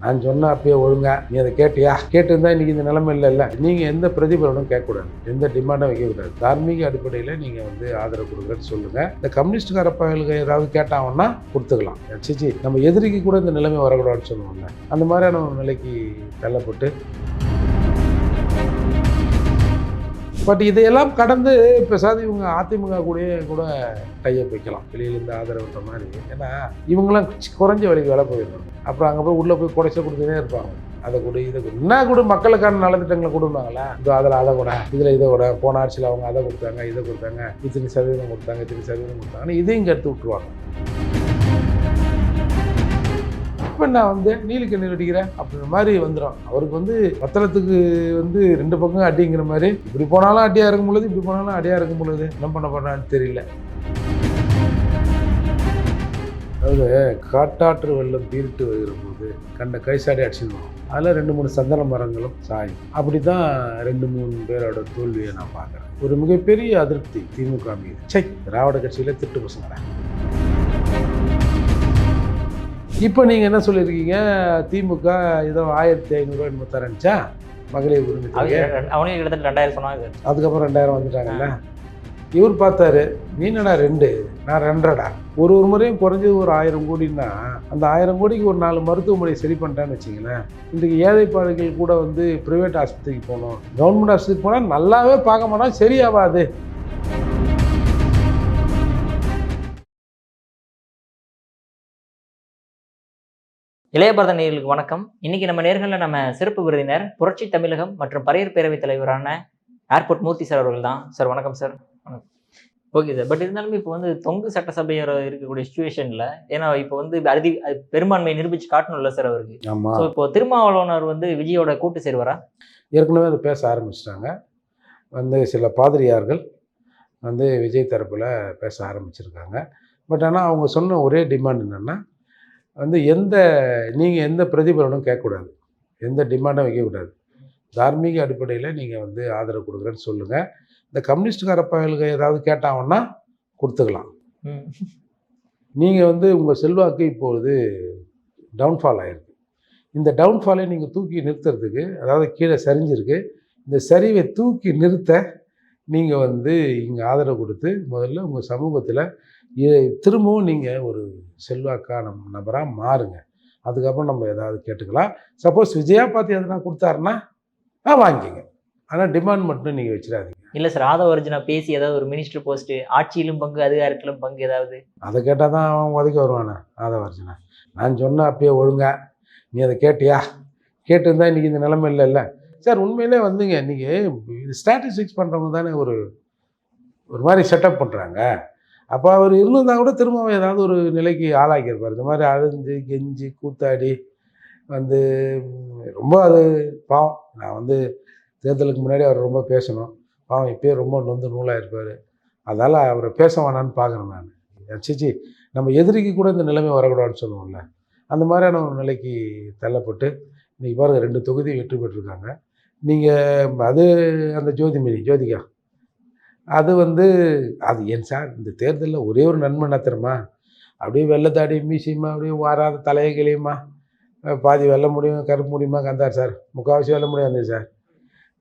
நான் சொன்ன அப்பயே ஒழுங்கா நீ அதை கேட்டியா? கேட்டிருந்தா இன்னைக்கு இந்த நிலைமை இல்லைல்ல. நீங்கள் எந்த பிரதிபலனும் கேட்கக்கூடாது, எந்த டிமாண்டும் வைக்கக்கூடாது. தார்மீக அடிப்படையில் நீங்கள் வந்து ஆதரவு கொடுக்குறேன்னு சொல்லுங்கள். இந்த கம்யூனிஸ்ட்கார பயல்கள் ஏதாவது கேட்டாங்கன்னா கொடுத்துக்கலாம். சிச்சி நம்ம எதிரிக்கு கூட இந்த நிலைமை வரக்கூடாதுன்னு சொல்லுவாங்க. அந்த மாதிரியான ஒரு நிலைக்கு தள்ளப்பட்டு பட் இதையெல்லாம் கடந்து பேசாது இவங்க அதிமுக கூட டைப் வைக்கலாம், வெளியிலேருந்து ஆதரவுன்ற மாதிரி. ஏன்னா இவங்கெல்லாம் குறைஞ்ச விலைக்கு வேலை போயிடணும். அப்புறம் அங்கே போய் உள்ளே போய் குறைச்ச கொடுத்துட்டே இருப்பாங்க. அதை கூட இதை கூட என்ன கூட மக்களுக்கான நலத்திட்டங்களை கொடுப்பாங்களா? இது அதில் அதை கூட இதில் இதை கூட போன ஆட்சியில் அவங்க அதை கொடுத்தாங்க, இதை கொடுத்தாங்க, இத்தனை சதவீதம் கொடுத்தாங்க, இத்தனை சதவீதம் கொடுத்தாங்கன்னு இதையும் கருத்து விட்டுருவாங்க. இப்போ நான் வந்து நீலுக்கு என்ன வெடிக்கிறேன் அப்படின்ற மாதிரி வந்துடும். அவருக்கு வந்து பத்திரத்துக்கு வந்து ரெண்டு பக்கம் அடிங்கிற மாதிரி, இப்படி போனாலும் அடியாக இருக்கும் பொழுது, இப்படி போனாலும் அடியாக இருக்கும் பொழுது என்ன பண்ண போறான்னு தெரியல. அதாவது காட்டாற்று வெள்ளம் பீரிட்டு வருகிற போது கண்ட கைசாடி அடிச்சிருந்தோம். அதில் 2-3 சந்தன மரங்களும் சாயும். அப்படி தான் 2-3 பேரோட தோல்வியை நான் பார்க்குறேன். ஒரு மிகப்பெரிய அதிருப்தி திமுக மீது. சை, திராவிட கட்சியில் திட்டு பசங்க. இப்போ நீங்கள் என்ன சொல்லியிருக்கீங்க? திமுக ஏதோ 1500 என்னமோ தரேன்ச்சா மகளிர் உரிமை தொகை. அவனே கிட்டத்தட்ட 2000 சொன்னாங்க. அதுக்கப்புறம் 2000 வந்துட்டாங்கல்ல. இவர் பார்த்தாரு, நீனடா 2 நான் 2.5டா. ஒரு முறையும் குறைஞ்சது ஒரு 1000 கோடின்னா அந்த 1000 கோடிக்கு ஒரு 4 மருத்துவமனை சரி பண்ணிட்டான்னு வச்சிங்களேன். இன்றைக்கு ஏழைப்பாடுகள் கூட வந்து ப்ரைவேட் ஆஸ்பத்திரிக்கு போகணும், கவர்மெண்ட் ஆஸ்பத்திரிக்கு போனால் நல்லாவே பார்க்க மாட்டோம், சரியாவாது. இளைய பாரத நேயர்களுக்கு வணக்கம். இன்னைக்கு நம்ம நேர்களில் நம்ம சிறப்பு விருந்தினர் புரட்சி தமிழகம் மற்றும் பரையர் பேரவைத் தலைவரான ஏர்போர்ட் மூர்த்தி சார் அவர்கள் தான். சார் வணக்கம் சார். வணக்கம். Okay sir. பட் இருந்தாலும் இப்போ வந்து தொங்கு சட்டசபையோட இருக்கக்கூடிய சுச்சுவேஷனில், ஏன்னா இப்போ வந்து பெரும்பான்மையை நிரூபித்து காட்டணும்ல சார் அவருக்கு. ஸோ இப்போ திருமாவளவனர் வந்து விஜயோட கூட்டு சேருவாரா? ஏற்கனவே அதை பேச ஆரம்பிச்சிட்டாங்க. வந்து சில பாதிரியார்கள் வந்து விஜய் தரப்பில் பேச ஆரம்பிச்சிருக்காங்க. பட் ஆனால் அவங்க சொன்ன ஒரே டிமாண்ட் என்னென்னா வந்து நீங்கள் எந்த பிரதிபலனும் கேட்கக்கூடாது, எந்த டிமாண்டும் வைக்கக்கூடாது. தார்மீக அடிப்படையில் நீங்கள் வந்து ஆதரவு கொடுக்குறேன்னு சொல்லுங்கள். இந்த கம்யூனிஸ்ட்கார பயல்கள் ஏதாவது கேட்டாங்கன்னா கொடுத்துக்கலாம். நீங்கள் வந்து உங்கள் செல்வாக்கு இப்பொழுது டவுன்ஃபால் ஆகிருக்கு. இந்த டவுன்ஃபாலை நீங்கள் தூக்கி நிறுத்துறதுக்கு, அதாவது கீழே சரிஞ்சிருக்கு, இந்த சரிவை தூக்கி நிறுத்த நீங்கள் வந்து இங்கே ஆதரவு கொடுத்து முதல்ல உங்கள் சமூகத்தில் திரும்பவும் நீங்கள் ஒரு செல்வாக்கான நபராக மாறுங்க. அதுக்கப்புறம் நம்ம ஏதாவது கேட்டுக்கலாம். சப்போஸ் விஜயா பார்த்து எதனா கொடுத்தாருன்னா வாங்கிக்கங்க. ஆனால் டிமாண்ட் மட்டும் நீங்கள் வச்சிடாதீங்க. இல்லை சார், ஆதவ அர்ஜுனா பேசி ஏதாவது ஒரு மினிஸ்டர் போஸ்ட்டு, ஆட்சியிலும் பங்கு அதிகாரத்திலும் பங்கு ஏதாவது, அதை கேட்டால் தான் அவன் உதவி வருவானே ஆதவ அர்ஜுனா. நான் சொன்ன அப்பயே ஒழுங்கா நீ அதை கேட்டியா? கேட்டிருந்தா இன்றைக்கி இந்த நிலைமை இல்லைல்ல சார். உண்மையிலே வந்துங்க, நீங்கள் இது ஸ்டாட்டிஸ்டிக்ஸ் பண்ணுறவங்க தானே ஒரு மாதிரி செட்டப் பண்ணுறாங்க. அப்போ அவர் இருந்திருந்தால் கூட திரும்பவும் ஏதாவது ஒரு நிலைக்கு ஆளாக்கியிருப்பார். இந்த மாதிரி அழுஞ்சு கெஞ்சி கூத்தாடி வந்து ரொம்ப அது பாவம். நான் வந்து தேர்தலுக்கு முன்னாடி அவர் ரொம்ப பேசணும், பாவம் இப்போயே ரொம்ப நொந்து நூலாக இருப்பார். அதனால் அவரை பேச வேணான்னு பார்க்குறேன் நான். சிச்சி நம்ம எதிரிக்கு கூட இந்த நிலைமை வரக்கூடாதுன்னு சொல்லுவோம்ல, அந்த மாதிரியான ஒரு நிலைக்கு தள்ளப்பட்டு இன்றைக்கி பாருங்கள் 2 தொகுதி வெற்றி பெற்றிருக்காங்க. நீங்கள் அது அந்த ஜோதிகா அது வந்து அது ஏன் சார் இந்த தேர்தலில் ஒரே ஒரு நன்மை என்ன தெரியுமா? அப்படியே வெள்ளத்தாடி மீசியமா அப்படியே வாராத தலையை கிளியுமா, பாதி வெல்ல முடியும் கருப்பு முடியுமா கந்தார் சார், முக்கால்வாசி வெல்ல முடியாது சார்.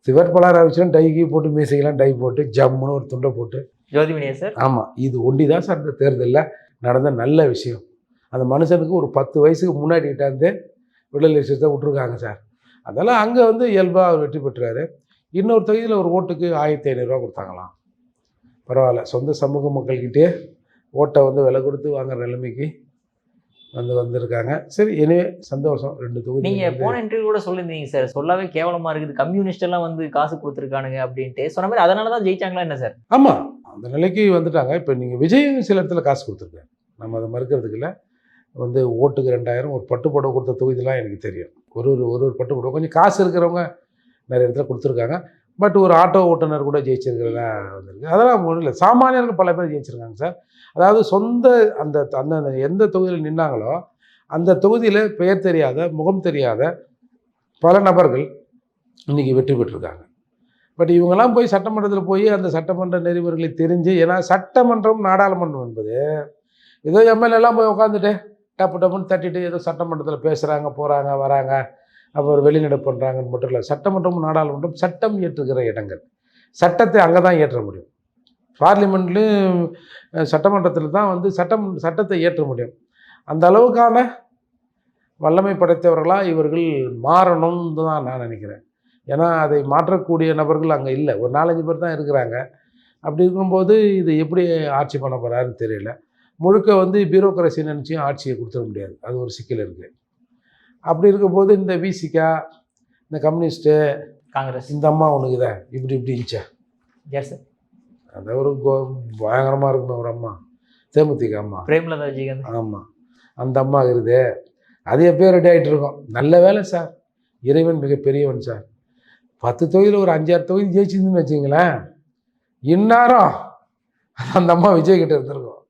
சிவர் பலார் ஆரம்பிச்சுன்னா டைக்கி போட்டு மீசைக்கெல்லாம் டை போட்டு ஜம்முன்னு ஒரு துண்டை போட்டு ஜோதிமணியா சார். ஆமாம், இது ஒண்டி தான் சார் இந்த தேர்தலில் நடந்த நல்ல விஷயம். அந்த மனுஷனுக்கு ஒரு 10 வயசுக்கு முன்னாடி கிட்டாந்து விடுதலை விஷயத்தை விட்டுருக்காங்க சார். அதெல்லாம் அங்கே வந்து இயல்பாக அவர் வெற்றி பெற்றார். இன்னொரு தொகுதியில் ஒரு ஓட்டுக்கு 1500 கொடுத்தாங்களாம். பரவாயில்ல, சொந்த சமூக மக்கள்கிட்டே ஓட்டை வந்து விலை கொடுத்து வாங்குற நிலைமைக்கு வந்திருக்காங்க. சரி, எனவே சந்தோஷம். 2 தொகுதி. நீங்கள் போன இன்டர்வியூ கூட சொல்லியிருந்தீங்க சார், சொல்லாவே கேவலமாக இருக்குது, கம்யூனிஸ்ட் எல்லாம் வந்து காசு கொடுத்துருக்கானுங்க அப்படின்ட்டு சொன்ன மாதிரி. அதனால தான் ஜெயிச்சாங்களா என்ன சார்? ஆமாம், அந்த நிலைக்கு வந்துட்டாங்க. இப்போ நீங்கள் விஜய் சில இடத்துல காசு கொடுத்துருக்காங்க, நம்ம அதை மறுக்கிறதுக்கு இல்லை. வந்து ஓட்டுக்கு 2000 ஒரு பட்டு புடவை கொடுத்த தொகுதியெலாம் எனக்கு தெரியும். ஒரு பட்டு புடவை கொஞ்சம் காசு இருக்கிறவங்க நிறைய இடத்துல கொடுத்துருக்காங்க. பட் ஒரு ஆட்டோ ஓட்டுநர் கூட ஜெயிச்சிருக்கிறதா வந்திருக்கு. அதெல்லாம் ஒன்றும் இல்லை, சாமானியர்கள் பல பேர் ஜெயிச்சிருக்காங்க சார். அதாவது சொந்த அந்த எந்த தொகுதியில் நின்னாங்களோ அந்த தொகுதியில் பெயர் தெரியாத முகம் தெரியாத பல நபர்கள் இன்றைக்கி வெற்றி பெற்றிருக்காங்க. பட் இவங்கெல்லாம் போய் சட்டமன்றத்தில் போய் அந்த சட்டமன்ற நெறிமுறைகளை தெரிஞ்சு, ஏன்னா சட்டமன்றம் நாடாளுமன்றம் என்பது ஏதோ எம்எல்ஏலாம் போய் உட்காந்துட்டு டப்பு டப்புன்னு தட்டிட்டு ஏதோ சட்டமன்றத்தில் பேசுகிறாங்க, போகிறாங்க, வராங்க, அப்புறம் வெளிநடப்பு பண்ணுறாங்கன்னு மட்டும் இல்லை. சட்டமன்றமும் நாடாளுமன்றம் சட்டம் இயற்றுகிற இடங்கள். சட்டத்தை அங்கே தான் இயற்ற முடியும். பார்லிமெண்ட்லேயும் சட்டமன்றத்தில் தான் வந்து சட்டத்தை இயற்ற முடியும். அந்த அளவுக்கான வல்லமை படைத்தவர்களாக இவர்கள் மாறணும்னு தான் நான் நினைக்கிறேன். ஏன்னா அதை மாற்றக்கூடிய நபர்கள் அங்கே இல்லை. ஒரு 4-5 பேர் தான் இருக்கிறாங்க. அப்படி இருக்கும்போது இது எப்படி ஆட்சி பண்ண போகிறாருன்னு தெரியல. முழுக்க வந்து பியூரோக்ரஸி நினச்சியும் ஆட்சியை கொடுத்துட முடியாது. அது ஒரு சிக்கல் இருக்குது. அப்படி இருக்கும்போது இந்த விசிகா, இந்த கம்யூனிஸ்ட்டு, காங்கிரஸ், இந்த அம்மா ஒன்றுக்கு தான் இப்படி இருந்துச்சா, எஸ் சார், அந்த ஒரு பயங்கரமாக இருக்குமே ஒரு அம்மா, தேமுதிக அம்மா, பிரேமலதா விஜயகாந்த். ஆமாம், அந்த அம்மா இருக்குது. அது எப்போயோ ரெடி ஆகிட்டு இருக்கோம். நல்ல வேலை சார், இறைவன் மிகப்பெரியவன் சார். 10 தொகுதியில் ஒரு 5-6 தொகுதி ஜெயிச்சிருந்துன்னு வச்சிங்களேன், இந்நேரம் அந்த அம்மா விஜய்கிட்ட இருந்திருக்கும்.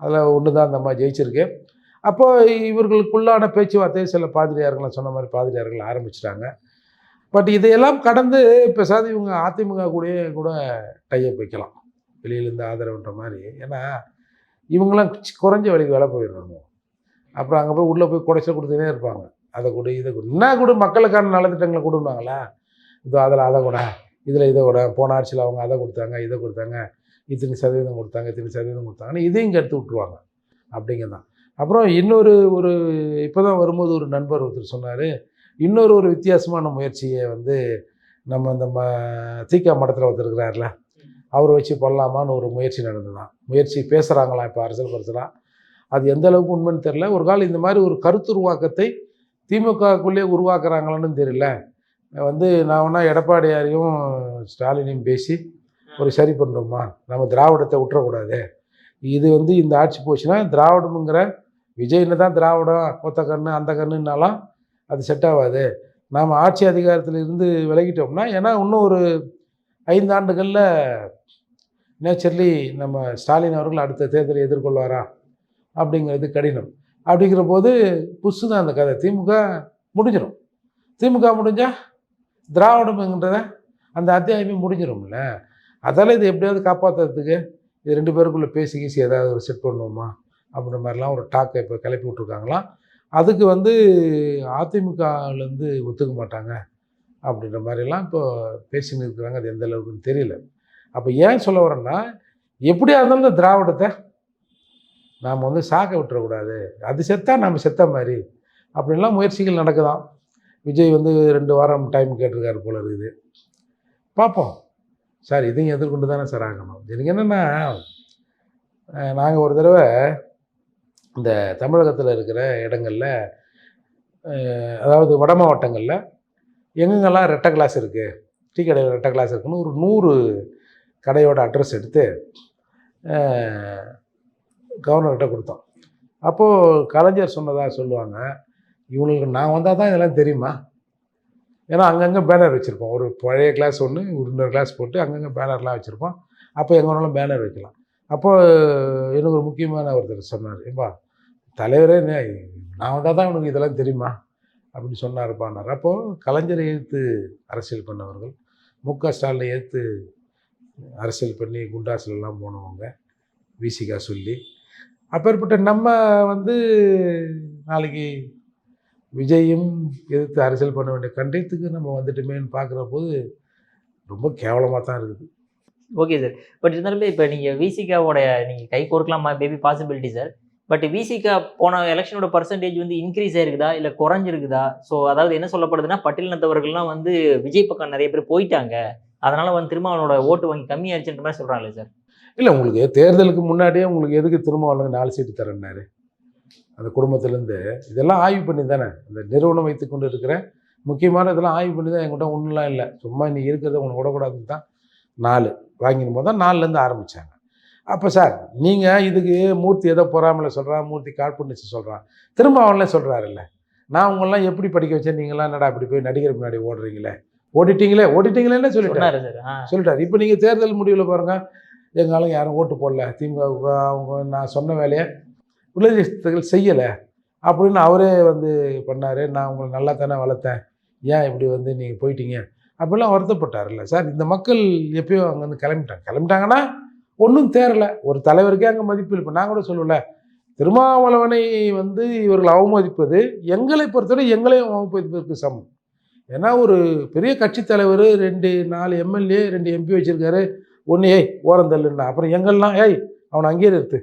அதில் ஒன்று தான் அந்த அம்மா ஜெயிச்சிருக்கு. அப்போது இவர்களுக்குள்ளான பேச்சுவார்த்தை சில பாதிரியார்கள் சொன்ன மாதிரி பாதிரியார்கள் ஆரம்பிச்சிட்டாங்க. பட் இதையெல்லாம் கடந்து பேசாது இவங்க அதிமுக கூட டைப் வைக்கலாம், வெளியிலேருந்து ஆதரவுன்ற மாதிரி. ஏன்னா இவங்களாம் குறைஞ்ச விலைக்கு வேலை போயிடுறாங்க. அப்புறம் அங்கே போய் உள்ளே போய் குடைச்சல் கொடுத்துனே இருப்பாங்க. அதை கொடு, இதை கொடு, என்ன கொடு, மக்களுக்கான நலத்திட்டங்களை கொடுப்பாங்களா, இதோ அதில் அதை கூட, இதில் இதை கூட, போன ஆட்சியில் அவங்க அதை கொடுத்தாங்க, இதை கொடுத்தாங்க, இத்தனை சதவீதம் கொடுத்தாங்க, இத்தனை சதவீதம் கொடுத்தாங்கன்னு இதையும் இங்கே எடுத்து விட்ருவாங்க. அப்படிங்க தான். அப்புறம் இன்னொரு இப்போ தான் வரும்போது ஒரு நண்பர் ஒருத்தர் சொன்னார், இன்னொரு வித்தியாசமான முயற்சியை வந்து நம்ம இந்த தீக்கா மடத்தில் ஒருத்தர் இருக்கிறார்ல, அவரை வச்சு பண்ணலாமான்னு ஒரு முயற்சி நடந்ததுதான். முயற்சி பேசுகிறாங்களாம் இப்போ அரசியல் பரசலாம். அது எந்த அளவுக்கு உண்மைன்னு தெரில. ஒரு காலம் இந்த மாதிரி ஒரு கருத்துருவாக்கத்தை திமுகக்குள்ளே உருவாக்குறாங்களான்னு தெரியல. வந்து நான் வேணா எடப்பாடியாரையும் ஸ்டாலினையும் பேசி ஒரு சரி பண்ணுறோமா, நம்ம திராவிடத்தை விட்டுறக்கூடாது. இது வந்து இந்த ஆட்சி போச்சுன்னா திராவிடமுங்கிற விஜய்னு தான் திராவிடம், ஒத்த கண்ணு அந்த கண்ணுன்னாலும் அது செட் ஆகாது. நாம் ஆட்சி அதிகாரத்தில் இருந்து விலகிட்டோம்னா, ஏன்னா இன்னும் ஒரு 5 ஆண்டுகளில் நேச்சர்லி நம்ம ஸ்டாலின் அவர்கள் அடுத்த தேர்தலை எதிர்கொள்வாரா அப்படிங்கிறது கடினம். அப்படிங்கிற போது புதுசு தான் அந்த கதை. திமுக முடிஞ்சிடும். திமுக முடிஞ்சால் திராவிடம்ங்கிற அந்த அத்தியாயமே முடிஞ்சிடும்ல. அதால் இது எப்படியாவது காப்பாற்றுறதுக்கு இது 2 பேருக்குள்ளே பேசி ஏதாவது ஒரு செட் பண்ணுவோமா அப்படின்ற மாதிரிலாம் ஒரு டாக்கை இப்போ கிளப்பி விட்ருக்காங்களாம். அதுக்கு வந்து அதிமுகலேருந்து ஒத்துக்க மாட்டாங்க அப்படின்ற மாதிரிலாம் இப்போ பேசின்னு இருக்கிறாங்க. அது எந்த அளவுக்குன்னு தெரியல. அப்போ ஏன் சொல்ல வரேன்னா, எப்படியா இருந்தாலும் இந்த திராவிடத்தை நாம் வந்து சாக்க விட்டுறக்கூடாது, அது செத்தா நம்ம செத்த மாதிரி அப்படின்லாம் முயற்சிகள் நடக்குதான். விஜய் வந்து 2 வாரம் டைம் கேட்டிருக்காரு போல இருக்குது. பார்ப்போம் சார். இதையும் எதிர்கொண்டு தானே சார் ஆகணும். எனக்கு என்னென்னா, நாங்கள் ஒரு தடவை இந்த தமிழகத்தில் இருக்கிற இடங்களில், அதாவது வட மாவட்டங்களில் எங்கெங்கெல்லாம் ரெட்டை கிளாஸ் இருக்குது, டீ கடையில் ரெட்டை கிளாஸ் இருக்குன்னு ஒரு 100 கடையோட அட்ரஸ் எடுத்து கவர்னர்கிட்ட கொடுத்தோம். அப்போது கலைஞர் சொன்னதாக சொல்லுவாங்க, இவங்களுக்கு நான் வந்தால் தான் இதெல்லாம் தெரியுமா. ஏன்னா அங்கங்கே பேனர் வச்சுருப்போம். ஒரு பழைய கிளாஸ் ஒன்று, ஒரு இன்னொரு கிளாஸ் போட்டு அங்கங்கே பேனர்லாம் வச்சுருப்போம். அப்போ எங்கே வேணாலும் பேனர் வைக்கலாம். அப்போது எனக்கு ஒரு முக்கியமான ஒருத்தர் சொன்னார், ஏப்பா தலைவரே நான் வந்தால் தான் உனக்கு இதெல்லாம் தெரியுமா அப்படின்னு சொன்னார்ப்பான்னார். அப்போது கலைஞரை எதிர்த்து அரசியல் பண்ணவர்கள், முக ஸ்டாலினை எதிர்த்து அரசியல் பண்ணி குண்டாசிலெலாம் போனவங்க, விசிகா சொல்லி, அப்பேற்பட்ட நம்ம வந்து நாளைக்கு விஜயும் எதிர்த்து அரசியல் பண்ண வேண்டிய கண்டித்துக்கு நம்ம வந்துட்டுமேன்னு பார்க்குற போது ரொம்ப கேவலமாக தான் இருக்குது. Okay sir. பட் இருந்தாலுமே இப்போ நீங்கள் விசிகாவோட நீங்கள் கை கோர்க்கலாமா, baby possibility sir. But Visika போன எலெக்ஷனோட பர்சன்டேஜ் வந்து இன்க்ரீஸ் ஆயிருக்குதா இல்லை குறைஞ்சிருக்குதா? ஸோ அதாவது என்ன சொல்லப்படுதுன்னா, பட்டியலினத்தவர்கள்லாம் வந்து விஜய் பக்கம் நிறைய பேர் போயிட்டாங்க, அதனால வந்து திருமாவளவனோட ஓட்டு வங்கி கம்மியாயிருச்சுன்ற மாதிரி சொல்கிறாங்களே சார். இல்லை, உங்களுக்கு தேர்தலுக்கு முன்னாடியே உங்களுக்கு எதுக்கு திருமாவளவன் 4 சீட்டு தரேன்னாரு அந்த குடும்பத்திலேருந்து? இதெல்லாம் ஆய்வு பண்ணி தானே இந்த நிறுவனம் வைத்து கொண்டு இருக்கிற முக்கியமான இதெல்லாம் ஆய்வு பண்ணி தான். என்கிட்ட ஒன்றுலாம் இல்லை, சும்மா நீ இருக்கிறத உனக்கு விடக்கூடாதுன்னு தான் 4 வாங்கிடும் போது தான் 4லேருந்து ஆரம்பித்தாங்க. அப்போ சார் நீங்கள் இதுக்கு மூர்த்தி ஏதோ பொறாமலை சொல்கிறான், மூர்த்தி காழ்ப்புண்ணிச்சு சொல்கிறான், திருமாவளவனே சொல்கிறாருல்ல, நான் உங்களெலாம் எப்படி படிக்க வச்சேன், நீங்களாம் என்னடா அப்படி போய் நடிகர் முன்னாடி ஓடுறீங்களே, ஓடிட்டீங்களேன்னு சொல்லிட்டாரு. இப்போ நீங்கள் தேர்தல் முடிவில் பாருங்கள், எங்காலும் யாரும் ஓட்டு போடல திமுக, அவங்க நான் சொன்ன வேலையை விளைநிறுத்தங்கள் செய்யலை அப்படின்னு அவரே வந்து பண்ணார். நான் உங்களை நல்லா தானே வளர்த்தேன், ஏன் இப்படி வந்து நீங்கள் போயிட்டீங்க அப்படிலாம் வருத்தப்பட்டார்ல சார். இந்த மக்கள் எப்பயோ அங்கே வந்து கிளம்பிட்டாங்கன்னா ஒன்றும் தேரலை. ஒரு தலைவருக்கே அங்கே மதிப்பு. இப்போ நான் கூட சொல்லலை, திருமாவளவனை வந்து இவர்கள் அவமதிப்பது எங்களை பொறுத்தவரை எங்களையும் அவமதிப்பதற்கு சமம். ஏன்னா ஒரு பெரிய கட்சி தலைவர் 4 எம்எல்ஏ 2 எம்பி வச்சுருக்காரு. ஒன்று ஏய் ஓரம் தள்ளுன்னா, அப்புறம் எங்கள்லாம் ஏய் அவனை அங்கேயே நிறுத்து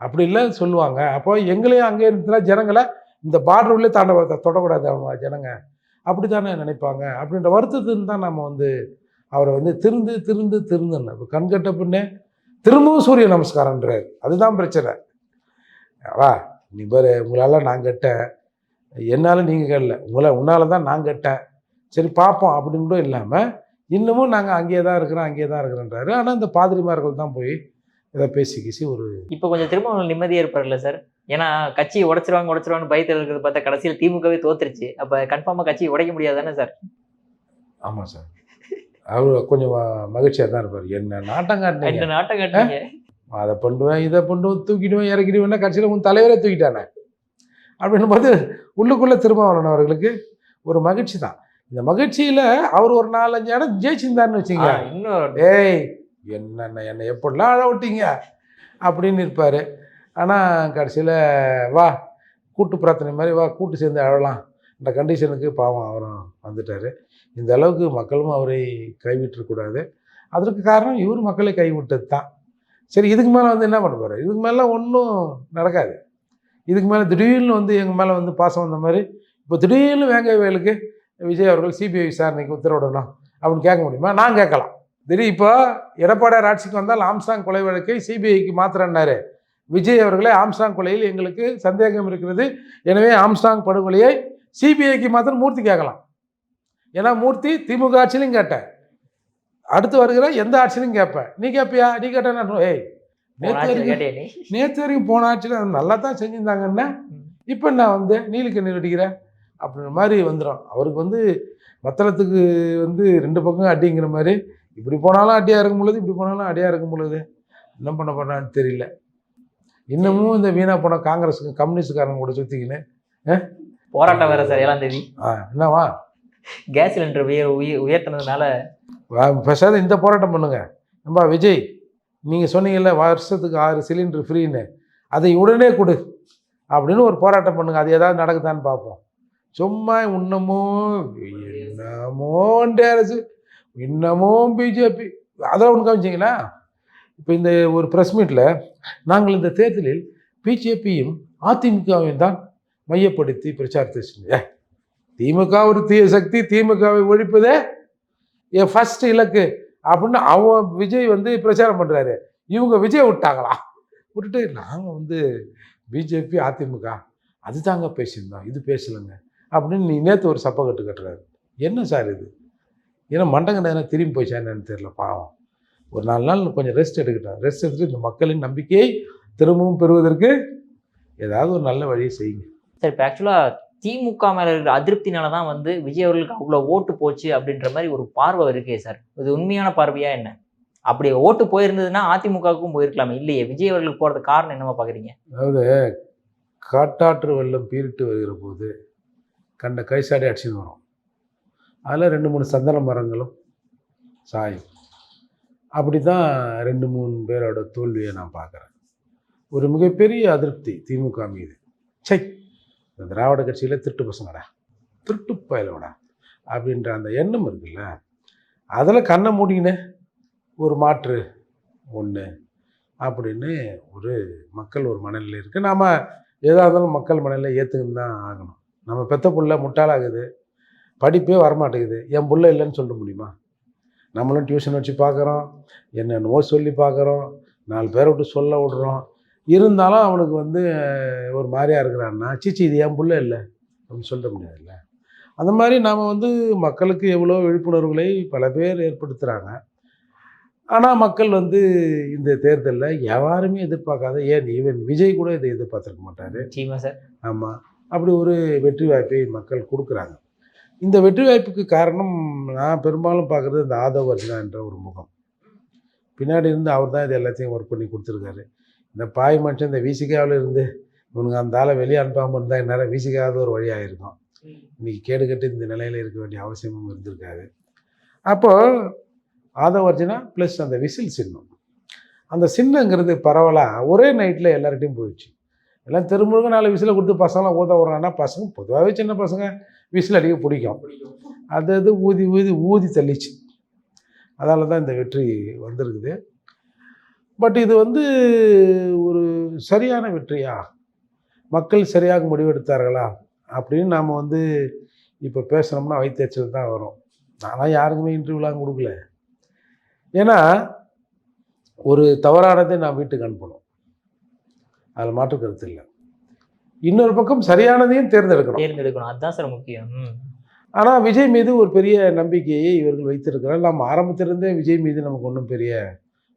அப்படி இல்லை சொல்லுவாங்க. அப்போ எங்களையும் அங்கேயே நிறுத்தினா ஜனங்களை இந்த பார்டர் உள்ளே தொடக்கூடாது அவங்க ஜனங்க அப்படி தானே நினைப்பாங்க. அப்படின்ற வருத்தத்துன்னு தான் நம்ம வந்து அவரை வந்து திருந்துன்னு இப்போ கண்கட்ட பின்னே திரும்பவும் சூரிய நமஸ்காரன்றார். அதுதான் பிரச்சனை. வா நீ பாரு, உங்களால் நான் கெட்டேன், என்னால் நீங்கள் கேட்கல, உன்னால் தான் நான் கெட்டேன், சரி பார்ப்போம் அப்படின்னு கூட இல்லாமல் இன்னமும் நாங்கள் அங்கேயே தான் இருக்கிறோன்றாரு. ஆனால் இந்த பாதிரிமார்கள் தான் போய் இதை பேசி ஒரு இப்போ கொஞ்சம் திரும்ப நிம்மதியாக இருப்பார்ல சார்? ஏன்னா கட்சியை உடைச்சிருவாங்கன்னு பயத்தில் இருக்கிறது பார்த்தா கடைசியில் திமுகவே தோத்துருச்சு. அப்போ கன்ஃபார்மாக கட்சியை உடைக்க முடியாது தானே சார்? ஆமாம் சார், அவர் கொஞ்சம் மகிழ்ச்சியாக தான் இருப்பார். என்ன நாட்டம் காட்டினீங்க, அதை பண்ணுவேன் இதை பண்ணுவேன் தூக்கிடுவேன் இறக்கிடுவேன்னா கட்சியில் உன் தலைவரே தூக்கிட்டானே அப்படின்னும் போது உள்ளுக்குள்ளே திருமாவளவன் அவர்களுக்கு ஒரு மகிழ்ச்சி தான். இந்த மகிழ்ச்சியில் அவர் ஒரு 4-5 இடம் ஜெயிச்சிருந்தாருன்னு வச்சுங்க, இன்னும் ஏய் என்னை எப்படிலாம் அழ விட்டீங்க அப்படின்னு இருப்பார். ஆனால் கடைசியில் வா கூட்டு பிரார்த்தனை மாதிரி வா கூட்டு சேர்ந்து அழலாம் இந்த கண்டிஷனுக்கு பாவம் அவரும் வந்துட்டார். இந்த அளவுக்கு மக்களும் அவரை கைவிட்டுறக்கூடாது. அதற்கு காரணம் இவர் மக்களை கைவிட்டது தான். சரி, இதுக்கு மேலே வந்து என்ன பண்ண போகிறார்? இதுக்கு மேலாம் ஒன்றும் நடக்காது. இதுக்கு மேலே திடீர்னு வந்து எங்கள் மேலே வந்து பாசம் வந்த மாதிரி இப்போ திடீர்னு வேங்கை வயலுக்கு விஜய் அவர்கள் சிபிஐ விசாரணைக்கு உத்தரவிடணும் அப்படின்னு கேட்க முடியுமா? நான் கேட்கலாம். திடீர் இப்போ எடப்பாடியார் ஆட்சிக்கு வந்தால் ஆம்ஸ்ட்ராங் கொலை வழக்கை சிபிஐக்கு மாத்திரன்னாரு. விஜய் அவர்களே ஆம்ஸ்ட்ராங் கொலையில் எங்களுக்கு சந்தேகம் இருக்கிறது, எனவே ஆம்ஸ்ட்ராங் படுகொலையை சிபிஐக்கு மாத்திரம் மூர்த்தி கேட்கலாம். ஏன்னா மூர்த்தி திமுக ஆட்சியிலையும் கேட்டேன், அடுத்து வருகிற எந்த ஆட்சியிலையும் கேட்பேன். நீ கேட்பியா? நீ கேட்டேன்னா ஏய் நேற்று வரைக்கும் போன ஆட்சியில் நல்லா தான் செஞ்சுருந்தாங்கன்னா இப்போ நான் வந்து நீலுக்கு வெடிக்கிறேன் அப்படின்ற மாதிரி வந்துடும். அவருக்கு வந்து மத்தளத்துக்கு வந்து 2 பக்கம் அடிங்கிற மாதிரி, இப்படி போனாலும் அடியாக இருக்கும் பொழுது இப்படி போனாலும் அடியாக இருக்கும் பொழுது என்ன பண்ண போறான்னு தெரியல. இன்னமும் இந்த வீணா போன காங்கிரஸுக்கு கம்யூனிஸ்டுக்காரங்க கூட சுற்றிக்கின்னு போராட்டம் வேற சார் 7ஆம் தேதி. என்னவா கேஸ் சிலிண்டர் உயர்த்தினதுனால பேசாத இந்த போராட்டம் பண்ணுங்க. நம்ம விஜய் நீங்கள் சொன்னீங்கல்ல வருஷத்துக்கு 6 சிலிண்டர் ஃப்ரீன்னு, அதை உடனே கொடு அப்படின்னு ஒரு போராட்டம் பண்ணுங்க. அது ஏதாவது நடக்குதான்னு பார்ப்போம். சும்மா இன்னமும் ஒன்றிய அரசு இன்னமும் பிஜேபி அதெல்லாம் ஒன்று காமிச்சிங்களா? இப்போ இந்த ஒரு ப்ரெஸ் மீட்டில் நாங்கள் இந்த தேர்தலில் பிஜேபியும் அதிமுகவையும் தான் மையப்படுத்தி பிரச்சாரத்தை செஞ்சேன். திமுக ஒரு தீய சக்தி, திமுகவை ஒழிப்பதே என் ஃபர்ஸ்ட் இலக்கு அப்படின்னு அவன் விஜய் வந்து பிரச்சாரம் பண்ணுறாரு. இவங்க விஜய் விட்டுட்டு நாங்கள் வந்து பிஜேபி அதிமுக அதுதாங்க பேசியிருந்தோம், இது பேசலைங்க அப்படின்னு நீ நேற்று ஒரு சப்பை கட்டுறாரு. என்ன சார் இது? ஏன்னா மண்டங்கண்ட என்ன திரும்பி போயிச்சா என்னன்னு தெரியல. பாவம் ஒரு 4 நாள் கொஞ்சம் ரெஸ்ட் எடுத்துட்டு இந்த மக்களின் நம்பிக்கையை திரும்பவும் பெறுவதற்கு ஏதாவது ஒரு நல்ல வழியை செய்யுங்க சார். இப்போ ஆக்சுவலாக திமுக மேலே இருக்கிற அதிருப்தினால தான் வந்து விஜய் அவர்களுக்கு அவ்வளோ ஓட்டு போச்சு அப்படின்ற மாதிரி ஒரு பார்வை இருக்கே சார். இது உண்மையான பார்வையா என்ன? அப்படி ஓட்டு போயிருந்ததுன்னா அதிமுகவுக்கும் போயிருக்கலாமே, இல்லையே விஜய் அவர்களுக்கு போகிறதுக்கு காரணம் என்னவா பார்க்குறீங்க? அதாவது காட்டாற்று வெள்ளம் பீரிட்டு வருகிற போது கண்ட கைசாடி அடிச்சுன்னு வரும். அதில் 2-3 சந்தன மரங்களும் சாயும். அப்படி தான் 2-3 பேரோட தோல்வியை நான் பார்க்குறேன். ஒரு மிகப்பெரிய அதிருப்தி திமுக மீது. இந்த திராவிட கட்சியில் திருட்டு பசங்கடா, திருட்டு பயலோடா அப்படின்ற அந்த எண்ணம் இருக்குல்ல, அதில் கண்ணை மூடின்னு ஒரு மாற்று ஒன்று அப்படின்னு ஒரு மக்கள் ஒரு மனநிலை இருக்குது. நாம் எதாக இருந்தாலும் மக்கள் மனநிலை ஏற்றுக்குன்னு தான் ஆகணும். நம்ம பெத்த புள்ள முட்டாளாகுது, படிப்பே வரமாட்டேங்குது, என் புள்ள இல்லைன்னு சொல்ல முடியுமா? நம்மளும் டியூஷன் வச்சு பார்க்குறோம், என்னென்னவோ சொல்லி பார்க்குறோம், 4 பேரை விட்டு சொல்ல விடுறோம். இருந்தாலும் அவனுக்கு வந்து ஒரு மாதிரியாக இருக்கிறான்னா சீச்சி இது என் புள்ள இல்லை அப்படின்னு சொல்ல முடியாதுல்ல. அந்த மாதிரி நாம் வந்து மக்களுக்கு எவ்வளோ விழிப்புணர்வுகளை பல பேர் ஏற்படுத்துகிறாங்க. ஆனால் மக்கள் வந்து இந்த தேர்தலில் யாருமே எதிர்பார்க்காத, ஏன் ஈவன் விஜய் கூட இதை எதிர்பார்த்துருக்க மாட்டார். சார் ஆமாம், அப்படி ஒரு வெற்றி வாய்ப்பை மக்கள் கொடுக்குறாங்க. இந்த வெற்றி வாய்ப்புக்கு காரணம் நான் பெரும்பாலும் பார்க்குறது இந்த ஆதவ் அர்ஜுனா என்ற ஒரு முகம். பின்னாடி இருந்து அவர் தான் இது எல்லாத்தையும் ஒர்க் பண்ணி கொடுத்துருக்காரு. இந்த பாய் மனுஷன் இந்த விசிகாவில் இருந்து இவனுங்க அந்த ஆளை வெளியே அனுப்பாமல் இருந்தால் இந்நேரம் விசிகாவது ஒரு வழியாக இருக்கும். இன்றைக்கி கேடு கட்டு இந்த நிலையில் இருக்க வேண்டிய அவசியமும் இருந்திருக்காது. அப்போது ஆதவ் அர்ஜுனா ப்ளஸ் அந்த விசில் சின்னம், அந்த சின்னங்கிறது பரவலாக ஒரே நைட்டில் எல்லார்கிட்டையும் போயிடுச்சு. எல்லாம் திருமுழுக்க 4 விசிலை கொடுத்து பசங்களாம் ஊத விட்றாங்கன்னா பசங்க பொதுவாகவே சின்ன பசங்க விசில் அடிக்க பிடிக்கும். அது ஊதி ஊதி ஊதி தள்ளிச்சு. அதால தான் இந்த வெற்றி வந்திருக்குது. பட் இது வந்து ஒரு சரியான வெற்றியா, மக்கள் சரியாக முடிவெடுத்தார்களா அப்படின்னு நாம் வந்து இப்போ பேசுனோம்னா வயிற்றெரிச்சல் தான் வரும். நான்லாம் யாருக்குமே இன்டர்வியூலாம் கொடுக்கல. ஏன்னா ஒரு தவறானதை நான் வீட்டுக்கு அனுப்பணும், அதில் மாற்று கருத்து இல்லை. இன்னொரு பக்கம் சரியானதையும் தேர்ந்தெடுக்கணும். அதுதான் சார் முக்கியம். ஆனால் விஜய் மீது ஒரு பெரிய நம்பிக்கையை இவர்கள் வைத்திருக்கிறார். நம்ம ஆரம்பத்திலிருந்தே விஜய் மீது நமக்கு ஒன்றும் பெரிய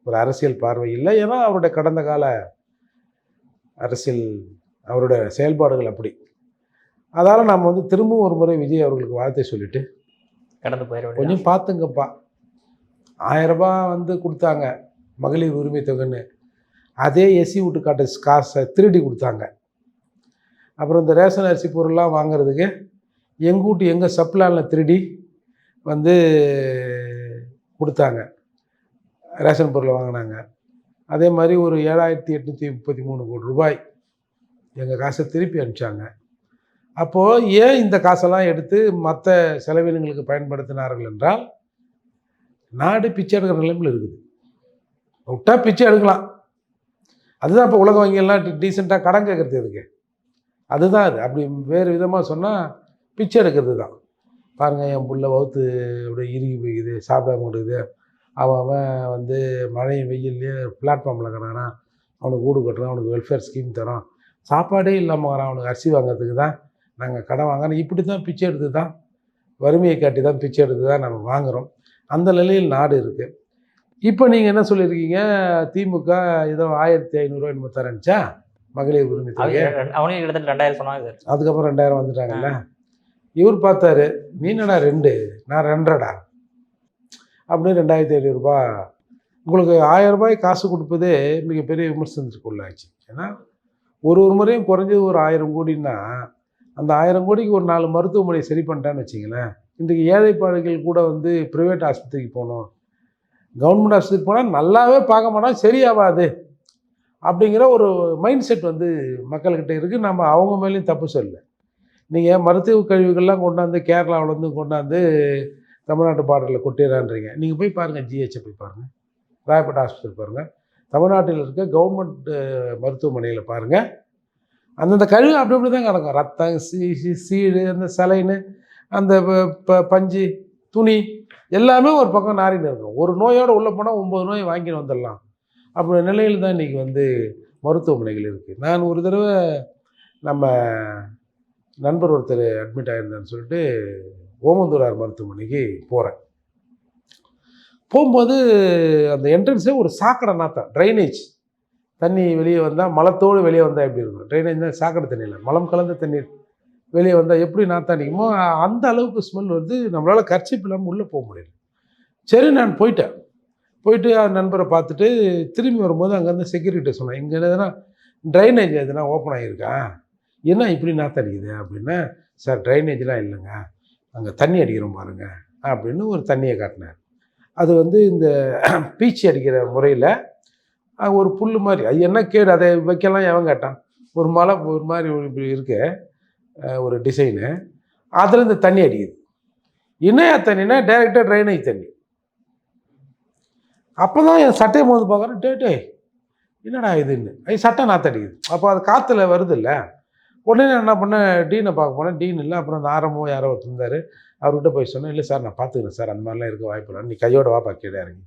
ஒரு அரசியல் பார்வை இல்லை. ஏன்னா அவருடைய கடந்த கால அரசியல், அவருடைய செயல்பாடுகள் அப்படி. அதால் நம்ம வந்து திரும்பவும் ஒரு முறை விஜய் அவர்களுக்கு வாழ்த்தை சொல்லிட்டு கடந்து போயிட கொஞ்சம் பார்த்துங்கப்பா. 1000 ரூபாய் வந்து கொடுத்தாங்க மகளிர் உரிமை தொகைன்னு, அதே எஸ்சி வீட்டு காட்டு காசை திருடி கொடுத்தாங்க. அப்புறம் இந்த ரேஷன் அரிசி பொருள்லாம் வாங்குறதுக்கு எங்கள் வீட்டு எங்கள் சப்ளானில் திருடி வந்து கொடுத்தாங்க, ரேஷன் பொருளை வாங்கினாங்க. அதே மாதிரி ஒரு 7,833 கோடி ரூபாய் எங்கள் காசை திருப்பி அனுப்பிச்சாங்க. அப்போது ஏன் இந்த காசெல்லாம் எடுத்து மற்ற செலவினங்களுக்கு பயன்படுத்தினார்கள் என்றால், நாடு பிச்சை எடுக்கிற நிலைமையில் இருக்குது. விட்டா பிச்சை எடுக்கலாம். அதுதான் இப்போ உலக வங்கியெல்லாம் டீசெண்டாக கடன் கேட்குறது இருக்கு. அதுதான் அது. அப்படி வேறு விதமாக சொன்னால் பிச்சை எடுக்கிறது தான். பாருங்கள், என் புள்ள வகுத்து அப்படியே இறுகி போய்க்குது, சாப்பிடாம கொடுக்குது, அவன் வந்து மழை வெயில்லையே பிளாட்ஃபார்மில் கிடக்கிறான், அவனுக்கு வீடு கட்டுறான், அவனுக்கு வெல்ஃபேர் ஸ்கீம் தரோம், சாப்பாடே இல்லாமல் வரான், அவனுக்கு அரிசி வாங்கிறதுக்கு தான் நாங்கள் கடன் வாங்குறோம். இப்படி தான் பிச்சை எடுத்து தான், வறுமையை காட்டி தான் பிச்சை எடுத்து தான் நம்ம வாங்குகிறோம். அந்த நிலையில் நாடு இருக்குது. இப்போ நீங்கள் என்ன சொல்லியிருக்கீங்க, திமுக ஏதோ 1,500 என்னமோ தரேன்ச்சா மகளிர் உரிமை தொகை, அவனே கிட்டத்தட்ட 2000 சொன்னாங்க சார். அதுக்கப்புறம் 2000 வந்துட்டாங்கல்ல. இவர் பார்த்தாரு, நீ என்னடா 2 நான் 2.5 அப்படின்னு 2,500 ரூபாய். உங்களுக்கு 1000 ரூபாய் காசு கொடுப்பதே மிகப்பெரிய விமர்சனத்துக்கு உள்ளாச்சு. ஏன்னா ஒரு முறையும் குறைஞ்சது ஒரு 1000 கோடின்னா, அந்த 1000 கோடிக்கு ஒரு 4 மருத்துவமனை சரி பண்ணிட்டான்னு வச்சிங்களேன். இன்றைக்கு ஏழைப்பாடுகள் கூட வந்து ப்ரைவேட் ஆஸ்பத்திரிக்கு போகணும், கவர்மெண்ட் ஆஸ்பத்திரிக்கு போனால் நல்லாவே பார்க்க மாட்டோம், சரியாகாது அப்படிங்கிற ஒரு மைண்ட் செட் வந்து மக்கள்கிட்ட இருக்குது. நம்ம அவங்க மேலேயும் தப்பு சொல்லலை. நீங்கள் மருத்துவ கழிவுகள்லாம் கொண்டாந்து கேரளாவிலேருந்து கொண்டாந்து தமிழ்நாட்டு பார்டரில் கொட்டிடுறான்றீங்க. நீங்கள் போய் பாருங்கள், ஜிஹெச்சை போய் பாருங்கள், ராயப்பேட்டை ஆஸ்பத்திரி பாருங்கள், தமிழ்நாட்டில் இருக்க கவர்மெண்ட் மருத்துவமனையில் பாருங்கள், அந்தந்த கழிவு அப்படி அப்படி தான் கிடக்கும். ரத்தம், சீடு, அந்த சலைன்னு, அந்த பஞ்சு, துணி எல்லாமே ஒரு பக்கம் நாரின்னு இருக்கும். ஒரு நோயோடு உள்ளே போனால் 9 நோய் வாங்கிட்டு வந்துடலாம். அப்படி நிலையில் தான் இன்றைக்கி வந்து மருத்துவமனைகள் இருக்குது. நான் ஒரு தடவை நம்ம நண்பர் ஒருத்தர் அட்மிட் ஆகியிருந்தான்னு சொல்லிட்டு ஓமந்தூரார் மருத்துவமனைக்கு போகிறேன். போகும்போது அந்த என்ட்ரன்ஸே ஒரு சாக்கடை நாத்தம், ட்ரைனேஜ் தண்ணி வெளியே வந்தால், மலத்தோடு வெளியே வந்தால் எப்படி இருக்கும், ட்ரைனேஜ் தான் சாக்கடை தண்ணியில் மலம் கலந்த தண்ணீர் வெளியே வந்தால் எப்படி நாத்தம் அடிக்குமோ அந்த அளவுக்கு ஸ்மெல் வந்து நம்மளால் கர்ச்சீப் இல்லாமல் உள்ளே போக முடியல. சரி, நான் போயிட்டு நண்பரை பார்த்துட்டு திரும்பி வரும்போது அங்கேருந்து செக்யூரிட்டி சொன்னேன், இங்கே எதுனா ட்ரைனேஜ் எதுனா ஓப்பன் ஆகியிருக்கா, என்ன இப்படி நாற்று அடிக்குது அப்படின்னா, சார் ட்ரைனேஜ்லாம் இல்லைங்க, அங்கே தண்ணி அடிக்கிறோம் பாருங்க அப்படின்னு ஒரு தண்ணியை காட்டினார். அது வந்து இந்த பீச்சி அடிக்கிற முறையில் ஒரு புல் மாதிரி, அது என்ன கேடு, அதை வைக்கலாம் எவன் கேட்டான், ஒரு மலை ஒரு மாதிரி இப்படி இருக்க ஒரு டிசைனு, அதில் இந்த தண்ணி அடிக்குது. என்னையா தண்ணினா டைரெக்டாக ட்ரைனேஜ் தண்ணி. அப்போ தான் என் சட்டையை போது பார்க்குறேன், டே என்னடா இதுன்னு, சட்டை நாற்று அடிக்குது. அப்போ அது காற்றுல வருது இல்லை. உடனே நான் என்ன பண்ணேன், டீனை பார்க்க போனேன், டீன் இல்லை. அப்புறம் அந்த ஆரம்போ யாரோ இருந்தார், அவர்கிட்ட போய் சொன்னேன், இல்லை சார் நான் பார்த்துக்கிறேன் சார், அந்த மாதிரிலாம் இருக்க வாய்ப்பு இல்லை, நீ கையோட வாப்பா கீழே இறங்கி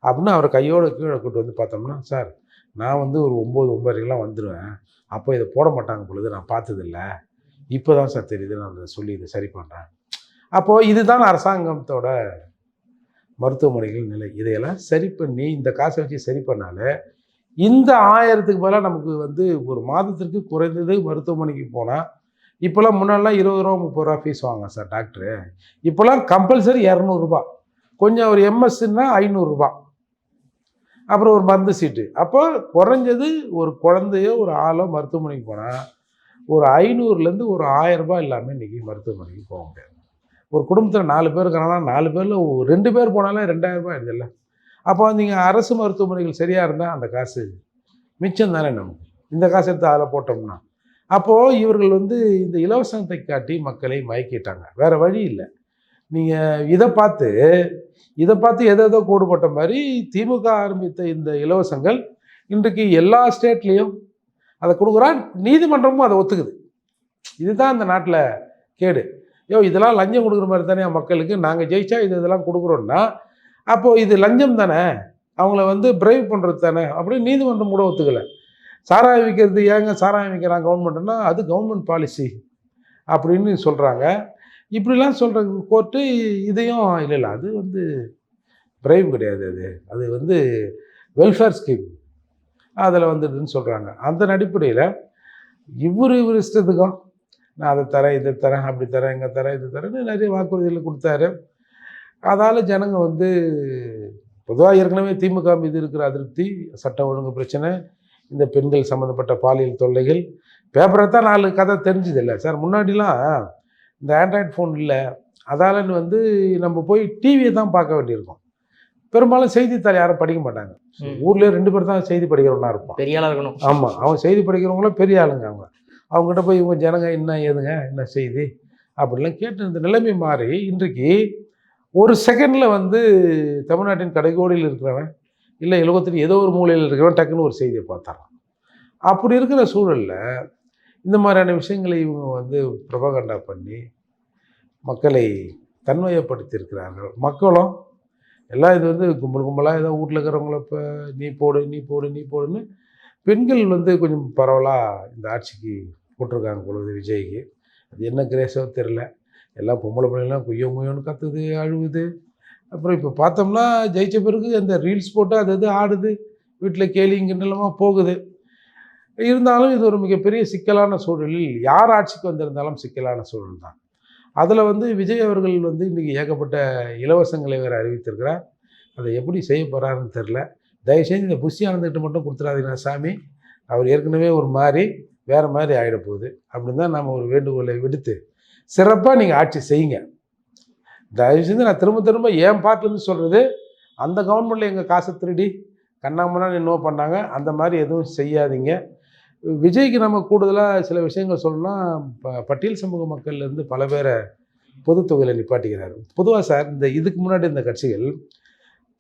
அப்படின்னு அவரை கையோடு கீழே கூப்பிட்டு வந்து பார்த்தோம்னா, சார் நான் வந்து ஒரு 9-9:30 வந்துடுவேன், அப்போ இதை போட மாட்டாங்க பொழுது நான் பார்த்ததில்ல, இப்போ தான் சார் தெரியுது, நான் அதை சொல்லி இதை சரி பண்ணுறேன். அப்போது இதுதான் அரசாங்கத்தோட மருத்துவமனைகள் நிலை. இதையெல்லாம் சரி பண்ணி இந்த காசை வச்சு சரி பண்ணாலே இந்த 1000க்கு பதிலாக நமக்கு வந்து ஒரு மாதத்திற்கு குறைந்தது மருத்துவமனைக்கு போனால், இப்போல்லாம் முன்னாடிலாம் 20 ரூபா 30 ரூபா ஃபீஸ் வாங்க சார் டாக்டரு, இப்போல்லாம் கம்பல்சரி 200 ரூபா, கொஞ்சம் ஒரு எம்எஸ்ன்னா 500 ரூபா, அப்புறம் ஒரு மருந்து சீட்டு. அப்போ குறைஞ்சது ஒரு குழந்தையோ ஒரு ஆளோ மருத்துவமனைக்கு போனால் ஒரு 500லேருந்து ஒரு 1000 ரூபாய் இல்லாமல் இன்றைக்கி மருத்துவமனைக்கு போக முடியாது. ஒரு குடும்பத்தில் 4 பேர் இருக்கிறாங்கன்னா 4 பேரில் 2 பேர் போனாலே 2000 ரூபாய் ஆயிடுதில்ல. அப்போ நீங்கள் அரசு மருத்துவமனைகள் சரியாக இருந்தால் அந்த காசு மிச்சம் தானே நமக்கு. இந்த காசு எடுத்து அதில் போட்டோம்னா. அப்போது இவர்கள் வந்து இந்த இலவசத்தை காட்டி மக்களை மயக்கிட்டாங்க. வேறு வழி இல்லை. நீங்கள் இதை பார்த்து எதோ கூடுபட்ட மாதிரி திமுக ஆரம்பித்த இந்த இலவசங்கள் இன்றைக்கு எல்லா ஸ்டேட்லேயும் அதை கொடுக்குறான். நீதிமன்றமும் அதை ஒத்துக்குது. இதுதான் இந்த நாட்டில் கேடு. இதெல்லாம் லஞ்சம் கொடுக்குற மாதிரி தானே மக்களுக்கு, நாங்கள் ஜெயிச்சா இதெல்லாம் கொடுக்குறோன்னா அப்போது இது லஞ்சம் தானே, அவங்கள வந்து பிரைவ் பண்ணுறது தானே அப்படின்னு நீதிமன்றம் கூட ஒத்துக்கலை. சாராயம் விற்கிறது ஏங்க சாராயம் விற்கிறாங்க கவர்மெண்ட்னா அது கவர்மெண்ட் பாலிசி அப்படின்னு சொல்கிறாங்க. இப்படிலாம் சொல்கிற கோர்ட்டு இதையும் இல்லை அது வந்து பிரைவ் கிடையாது, அது வந்து வெல்ஃபேர் ஸ்கீம் அதில் வந்துடுதுன்னு சொல்கிறாங்க. அந்த அடிப்படையில் இவர் இஷ்டத்துக்கும் நான் அதை தரேன் இதை தரேன் அப்படி தரேன் இங்கே தரேன் இது தரேன்னு நிறைய வாக்குறுதிகளை கொடுத்தாரு. அதால் ஜனங்க வந்து பொதுவாக ஏற்கனவே திமுக மீது இருக்கிற அதிருப்தி, சட்ட ஒழுங்கு பிரச்சனை, இந்த பெண்கள் சம்மந்தப்பட்ட பாலியல் தொல்லைகள், பேப்பரை தான் 4 கதை தெரிஞ்சுது இல்லை சார். முன்னாடிலாம் இந்த ஆண்ட்ராய்டு ஃபோன் இல்லை, அதால் வந்து நம்ம போய் டிவியை தான் பார்க்க வேண்டியிருக்கும். பெரும்பாலும் செய்தித்தாள் யாரும் படிக்க மாட்டாங்க. ஊர்லேயே 2 பேர் தான் செய்தி படிக்கிறவனா இருப்பான், பெரிய ஆளாக இருக்கணும். ஆமாம், அவன் செய்தி படிக்கிறவங்களும் பெரிய ஆளுங்க. அவங்ககிட்ட போய் இவங்க ஜனங்க என்ன ஏதுங்க என்ன செய்தி அப்படிலாம் கேட்டு இந்த நிலைமை மாறி இன்றைக்கு ஒரு செகண்டில் வந்து தமிழ்நாட்டின் கடைக்கோடியில் இருக்கிறவன் இல்லை உலகத்தில் ஏதோ ஒரு மூலையில் இருக்கிறவன் டக்குன்னு ஒரு செய்தியை பார்த்தாரான். அப்படி இருக்கிற சூழலில் இந்த மாதிரியான விஷயங்களை இவங்க வந்து ப்ரொபகண்டா பண்ணி மக்களை தன்மையப்படுத்தியிருக்கிறார்கள். மக்களும் எல்லாம் இது வந்து கும்பலாக ஏதோ வீட்டில் இருக்கிறவங்கள இப்போ நீ போடுன்னு பெண்கள் வந்து கொஞ்சம் பரவலாக இந்த ஆட்சிக்கு போட்டிருக்காங்க பொழுது விஜய்க்கு. அது என்ன கிரேஸோ தெரில, எல்லாம் பொம்பளை பிள்ளைங்களாம் குய்யோன்னு கத்துது அழுவுது. அப்புறம் இப்போ பார்த்தோம்னா ஜெயிச்ச பிறகு அந்த ரீல்ஸ் போட்டு அது ஆடுது, வீட்டில் கேலிங்கின்றலமாக போகுது. இருந்தாலும் இது ஒரு மிகப்பெரிய சிக்கலான சூழலில் யார் ஆட்சிக்கு வந்திருந்தாலும் சிக்கலான சூழல் தான். அதில் வந்து விஜய் அவர்கள் வந்து இன்றைக்கி ஏகப்பட்ட இலவசங்களை வேறு அறிவித்திருக்கிறார். அதை எப்படி செய்ய போகிறாருன்னு தெரில. தயவுசெய்து இந்த புஷி ஆனந்துக்கிட்ட மட்டும் கொடுத்துடாதீங்கன்னா சாமி, அவர் ஏற்கனவே ஒரு மாதிரி வேறு மாதிரி ஆகிடப்போகுது அப்படின்னு தான் நம்ம ஒரு வேண்டுகோளை விடுத்து சிறப்பாக நீங்கள் ஆட்சி செய்யுங்க. தயவுசெய்து நான் திரும்ப ஏன் பார்ட்டுன்னு சொல்கிறது, அந்த கவர்மெண்ட்டில் எங்கள் காசை திருடி கண்ணாமண்ணான்னு இன்னும் பண்ணாங்க, அந்த மாதிரி எதுவும் செய்யாதீங்க. விஜய்க்கு நம்ம கூடுதலாக சில விஷயங்கள் சொல்லணும்னா, பட்டியல் சமூக மக்கள்லேருந்து பல பேரை பொது தொகுதியில் நிப்பாட்டிக்கிறாரு. பொதுவாக சார் இந்த இதுக்கு முன்னாடி இந்த கட்சிகள்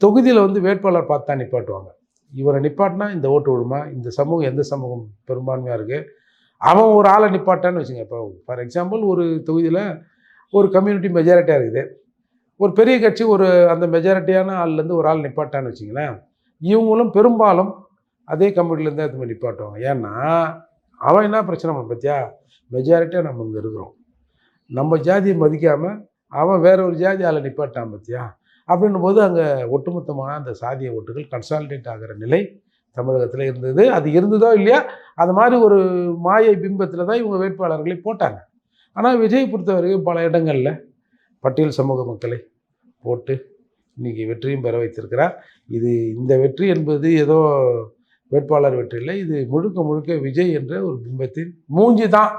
தொகுதியில் வந்து வேட்பாளர் பார்த்து தான் நிப்பாட்டுவாங்க. இவரை நிப்பாட்டினா இந்த ஓட்டு விழுமா, இந்த சமூகம் எந்த சமூகம் பெரும்பான்மையாக இருக்குது, அவன் ஒரு ஆளை நிப்பாட்டான்னு வச்சுங்க. இப்போ ஃபார் எக்ஸாம்பிள் ஒரு தொகுதியில் ஒரு கம்யூனிட்டி மெஜாரிட்டியாக இருக்குது, ஒரு பெரிய கட்சி ஒரு அந்த மெஜாரிட்டியான ஆள்லேருந்து ஒரு ஆள் நிப்பாட்டான்னு வச்சிங்களேன், இவங்களும் பெரும்பாலும் அதே கம்யூனிட்டிலேருந்து அது நிப்பாட்டுவாங்க. ஏன்னா அவன் என்ன பிரச்சனை பண்ண பார்த்தியா, மெஜாரிட்டியாக நம்ம இங்கே இருக்கிறோம், நம்ம ஜாதியை மதிக்காமல் அவன் வேற ஒரு ஜாதி ஆளை நிப்பாட்டான் பார்த்தியா, அப்படின்னும் போது அங்கே ஒட்டுமொத்தமான அந்த சாதிய ஓட்டுகள் கன்சாலிடேட் ஆகிற நிலை தமிழகத்தில் இருந்தது. அது இருந்ததோ இல்லையா, அது மாதிரி ஒரு மாயை பிம்பத்தில் தான் இவங்க வேட்பாளர்களை போட்டாங்க. ஆனால் விஜய் பொறுத்தவரைக்கும் பல இடங்களில் பட்டியல் சமூக மக்களை போட்டு இன்றைக்கி வெற்றியும் பெற வைத்திருக்கிறார். இந்த வெற்றி என்பது ஏதோ வேட்பாளர் வெற்றி இல்லை, இது முழுக்க விஜய் என்ற ஒரு பிம்பத்தின் மூஞ்சி தான்.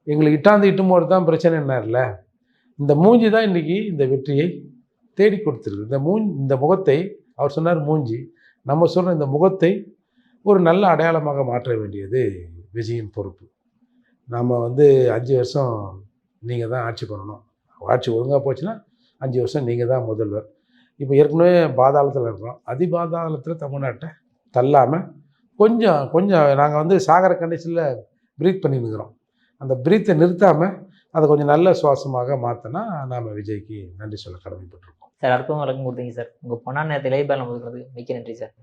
எங்களுக்கு இட்டும் போது தான் பிரச்சனை என்ன இல்லை, இந்த மூஞ்சி தான் இன்றைக்கி இந்த வெற்றியை தேடி கொடுத்துருக்கு. இந்த முகத்தை அவர் சொன்னார் மூஞ்சி, நம்ம சொல்கிற இந்த முகத்தை ஒரு நல்ல அடையாளமாக மாற்ற வேண்டியது விஜயின் பொறுப்பு. நம்ம வந்து 5 வருஷம் நீங்கள் தான் ஆட்சி பண்ணணும், ஆட்சி ஒழுங்காக போச்சுன்னா 5 வருஷம் நீங்கள் தான் முதல்வர். இப்போ ஏற்கனவே பாதாளத்தில் இருக்கிறோம், அதிபாதாளத்தில் தமிழ்நாட்டை தள்ளாமல் கொஞ்சம் நாங்கள் வந்து சாகர கண்டிஷனில் ப்ரீத் பண்ணின்னுக்கிறோம். அந்த ப்ரீத்தை நிறுத்தாமல் அதை கொஞ்சம் நல்ல சுவாசமாக மாற்றினா நாம் விஜய்க்கு நன்றி சொல்ல கடமைப்பட்டிருக்கோம். சார் அற்புதம் வழக்கம் கொடுத்தீங்க சார். உங்கள் பொன்னான நேரத்தில் இளைய பேலம் ஒதுக்குறது மிக்க நன்றி சார்.